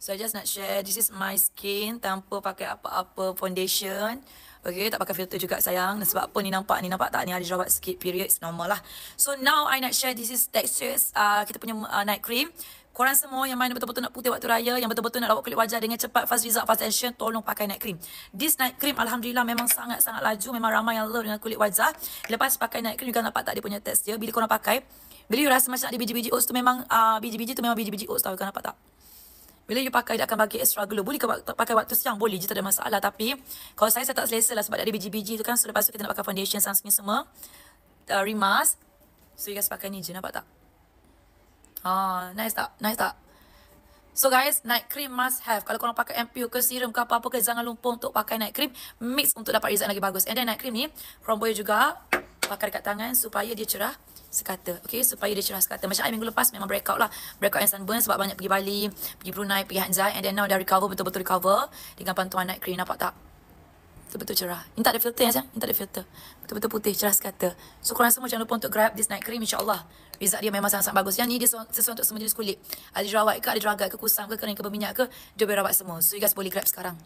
So I just nak share, this is my skin tanpa pakai apa-apa foundation. Okay, tak pakai filter juga sayang. Sebab apa ni nampak tak? Ni ada jerawat sikit, period, normal lah. So now I nak share, this is textures kita punya night cream. Korang semua yang mana betul-betul nak putih waktu raya, yang betul-betul nak rawat kulit wajah dengan cepat, fast result, fast action, tolong pakai night cream. This night cream Alhamdulillah memang sangat-sangat laju. Memang ramai yang love dengan kulit wajah. Lepas pakai night cream juga nampak tak dia punya test dia. Bila korang pakai, bila you rasa macam ada biji-biji oats tu memang biji-biji tu memang biji-biji oats tau. Korang nampak tak? Bila you pakai, dia akan bagi extra glow. Boleh ke pakai waktu siang? Boleh je, tak ada masalah. Tapi kalau saya tak selesa lah sebab ada biji-biji tu kan. So lepas tu kita nak pakai foundation, sunscreen semua, rimas. So you guys pakai ni je, nampak tak? Nice tak? Nice tak? So guys, night cream must have. Kalau korang pakai ampoule ke serum ke apa-apa ke, jangan lupa untuk pakai night cream. Mix untuk dapat result lagi bagus. And then night cream ni, korang boleh juga pakai dekat tangan supaya dia cerah sekata. Okay, supaya dia cerah sekata. Macam I minggu lepas memang breakout lah. Breakout yang sunburn sebab banyak pergi Bali, pergi Brunei, pergi Hanjai. And then now dah recover, betul-betul recover dengan bantuan night cream. Nampak tak? Betul-betul cerah. Ini tak ada filter ya sayang? Ini tak ada filter. Betul-betul putih, cerah sekata. So korang semua jangan lupa untuk grab this night cream, insyaAllah. Result dia memang sangat-sangat bagus. Yang ni dia sesuai untuk semua jenis kulit. Ada jerawat ke, ada jeragat ke, kusam ke, kering ke, berminyak ke, dia boleh rawat semua. So you guys boleh grab sekarang.